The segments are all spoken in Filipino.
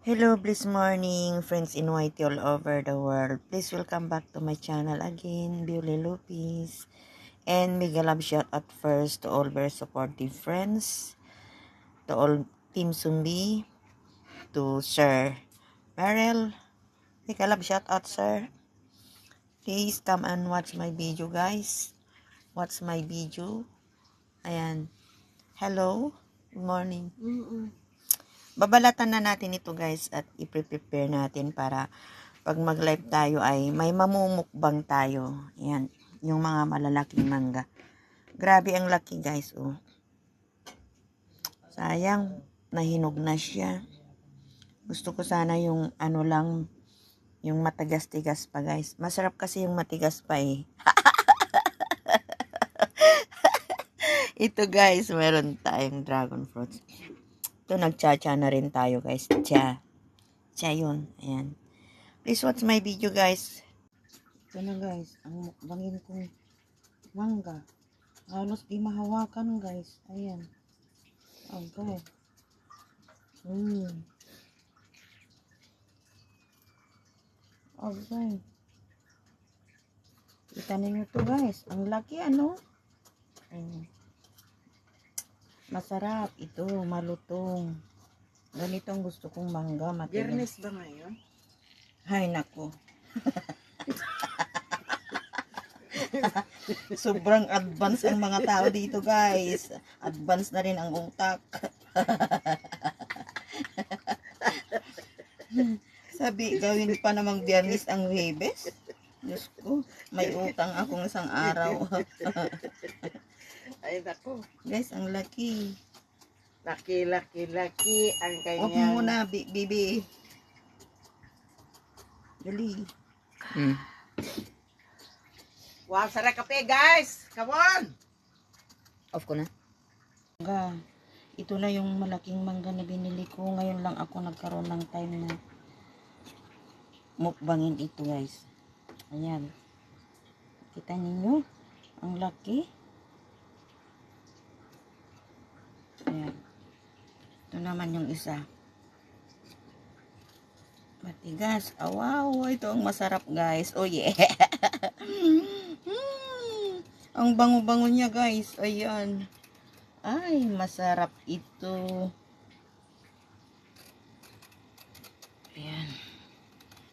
Hello, blessed morning, friends in YT all over the world. Please welcome back to my channel again, Beauty Lupis. And mega love shout out first to all very supportive friends, to all Team Sumbi, to Sir Merrill. Mega love shout out, sir. Please come and watch my video, guys. Watch my video. Ayan. Hello. Good morning. Babalatan na natin ito, guys, at i-prepare natin para pag mag-live tayo ay may mamumukbang tayo. Ayan, yung mga malalaking mangga. Grabe ang laki, guys, oh. Sayang, nahinog na siya. Gusto ko sana yung ano lang, yung matigas-tigas pa, guys. Masarap kasi yung matigas pa eh. Ito, guys, meron tayong dragon fruits. Ito, nagcha-cha na rin tayo, guys. Cha. Cha yun. Ayan. Please watch my video, guys. Ito na, guys. Ang mukbangin kong mangga. Halos di mahawakan, guys. Ayan. Okay. Okay. Kita ninyo to, guys. Ang laki, ano? Masarap. Ito, malutong. Ganito ang gusto kong mangga. Biyernes ba ngayon? Hay, nako. Sobrang advance ang mga tao dito, guys. Advance na rin ang utak. Sabi, gawin pa namang Biyernes ang Huwebes. Diyos ko, may utang akong isang araw. Ay, nako. Guys, ang laki. Laki ang Off kanyang... muna, bibi. Dali. Wow, sarap kape, guys! Come on! Off ko na. Mangga. Ito na yung malaking mangga na binili ko. Ngayon lang ako nagkaroon ng time na mukbangin ito, guys. Ayan. Kita ninyo? Ang laki. Ayan. Ito naman yung isa. Matigas. Oh, wow. Ito ang masarap, guys. Oh, yeah. Ang bango-bango niya, guys. Ayan. Ay, masarap ito. Ayan.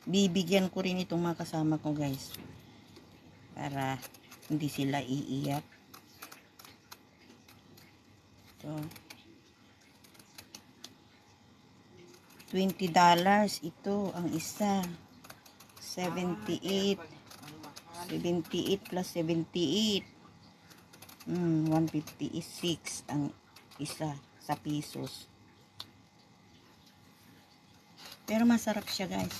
Bibigyan ko rin itong mga kasama ko, guys. Para hindi sila iiyak. Ito. $20 ito ang isa. 78 plus 78 156 ang isa sa pesos. Pero masarap siya, guys,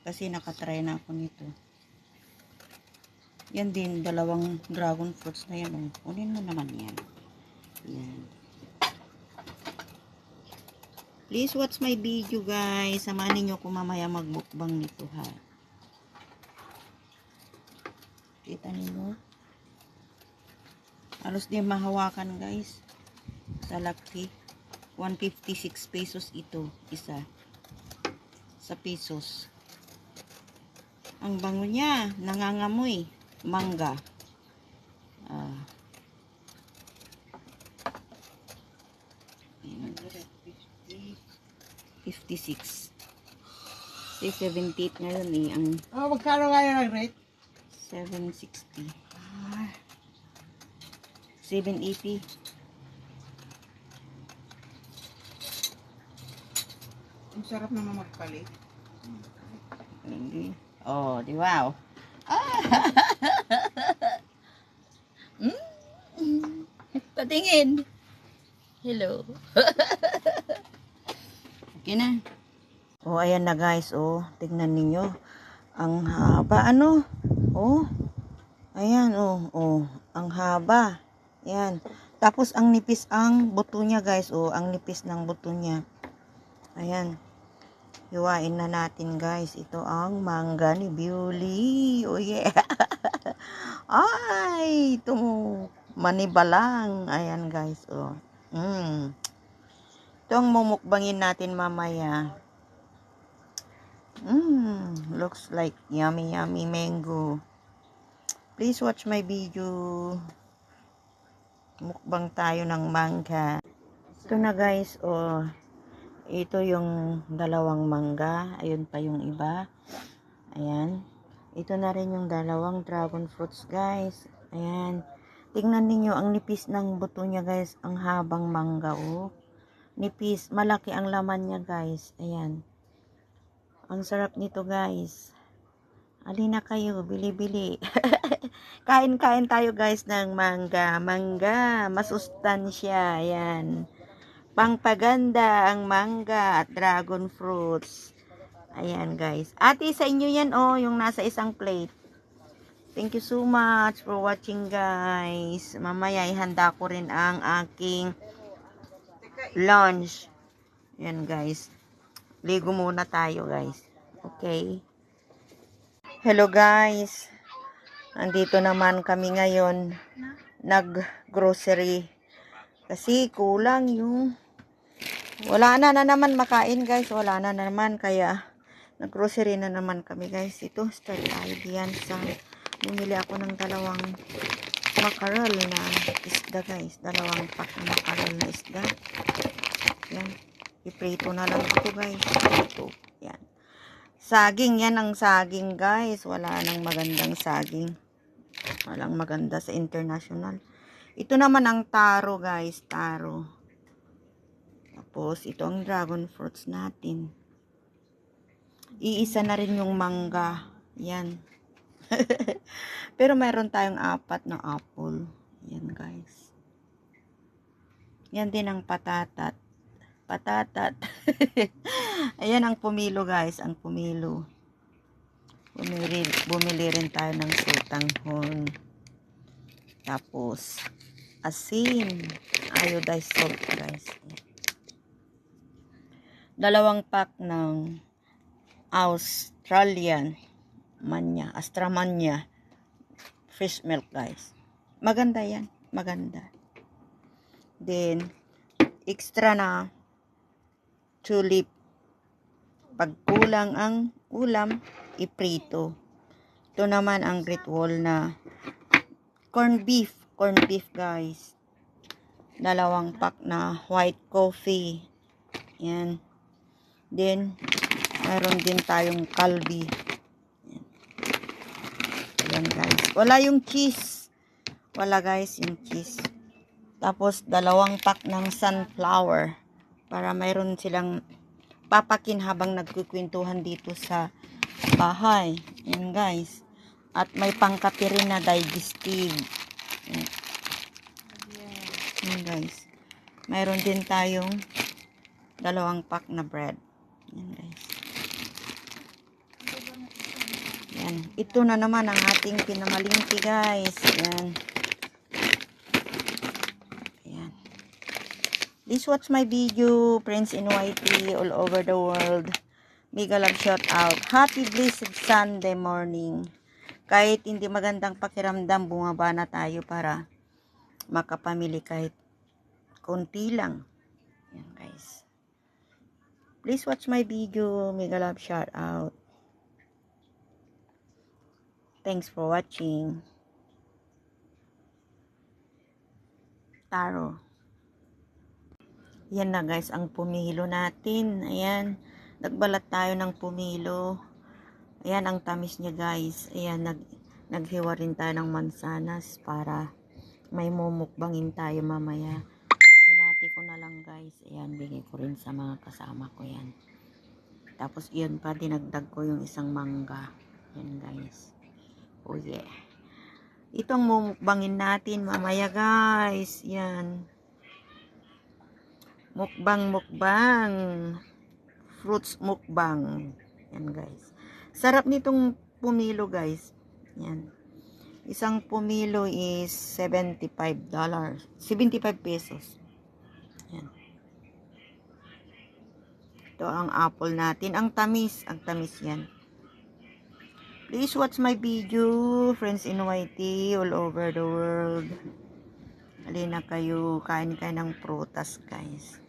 kasi nakatry na ako nito. Yan din, dalawang dragon fruits na yan, oh. Kunin mo naman yan. Yan. Please watch my video, guys. Samahan ninyo ko mamaya magbukbang nito, ha. Kita ninyo? Halos di mahawakan, guys. Sa laki. 156 pesos ito, isa. Sa pesos. Ang bango niya. Nangangamoy. Mangga. 56. Say 78 ngayon eh. Ang magkano ngayon ang rate? 760. 780. Ang sarap naman magpalit. Hindi. Oh, di wow. Patingin. Hello. Okay na. Oh, ayan na, guys. Oh, tingnan ninyo. Ang haba, ano? Oh. Ayan, oh. Oh, ang haba. Ayan. Tapos, ang nipis ang buto niya, guys. Oh, ang nipis ng buto niya. Ayan. Hiwain na natin, guys. Ito ang mangga ni Beauty. Oh, yeah. Ay, ito manibalang. Ayan, guys. Oh. Ito ang mumukbangin natin mamaya. Looks like yummy yummy mango. Please watch my video. Mukbang tayo ng mangga. Ito na guys, oh. Ito yung dalawang mangga. Ayun pa yung iba. Ayan. Ito na rin yung dalawang dragon fruits guys. Ayan. Tingnan niyo ang nipis ng buto niya guys. Ang habang mangga, oh. Nipis. Malaki ang laman niya guys. Ayan. Ang sarap nito guys. Alina kayo, bili-bili. Kain-kain tayo guys ng mangga. Mangga, masustansya. Ayan. Pangpaganda ang mangga at dragon fruits. Ayan guys. Ate, sa inyo yan oh, yung nasa isang plate. Thank you so much for watching guys. Mamaya ihanda ko rin ang aking lunch. Ayan guys. Ligo muna tayo guys. Okay. Hello guys. Nandito naman kami ngayon. Nag-grocery. Kasi kulang yung wala na naman makain guys. Wala na naman. Kaya nag-grocery na naman kami guys. Ito, start tayo diyan sa bumili ako ng dalawang mackerel na isda guys. Dalawang pack na mackerel na isda. Yan. Iprito na lang ito guys. Ito. Yan. Saging, yan ang saging guys. Wala nang magandang saging. Walang maganda sa international. Ito naman ang taro guys. Taro. Tapos ito ang dragon fruits natin. Iisa na rin yung mangga. Yan. Pero mayroon tayong 4 na apple. Yan guys. Yan din ang patatat. Patatat. Ayan ang pumilo guys, ang pumilo. Bumili rin tayo ng sutanghon. Tapos asin, iodized salt guys. Dalawang pack ng Australian manya, Astramania fish milk guys. Maganda yan, maganda. Then extra na tulip. Pag kulang ang ulam, iprito. Ito naman ang Great Wall na corned beef guys. Dalawang pack na white coffee. Yan. Then mayroon din tayong kalbi. Yan. Yan guys. Wala yung cheese. Wala guys yung cheese. Tapos dalawang pack ng sunflower. Para mayroon silang papakin habang nagkukwentuhan dito sa bahay. Yan guys. At may pangkape rin na digestive. Yan guys. Mayroon din tayong dalawang pack na bread. Yan guys. Yan. Ito na naman ang ating pinamalingki guys. Yan. Please watch my video, friends in YT all over the world. Mega love shout out. Happy blessed Sunday morning. Kahit hindi magandang pakiramdam, bumaba na tayo para makapamili kahit konti lang. Yan guys. Please watch my video. Mega love shout out. Thanks for watching. Taro. Yan na guys, ang pumilo natin. Ayan, nagbalat tayo ng pumilo. Ayan, ang tamis niya guys. Ayan, naghiwa rin tayo ng mansanas para may mumukbangin tayo mamaya. Hinati ko na lang guys. Ayan, bigay ko rin sa mga kasama ko yan. Tapos yun pa, dinagdag ko yung isang mangga. Yan guys. Oh yeah. Ito ang mumukbangin natin mamaya guys. Yan. Mukbang. Fruits mukbang. Yan guys. Sarap nitong pumilo guys. Yan. Isang pumilo is $75. 75 pesos. Yan. Ito ang apple natin. Ang tamis yan. Please watch my video, friends in YT all over the world. Halina kayo, kain ng prutas guys.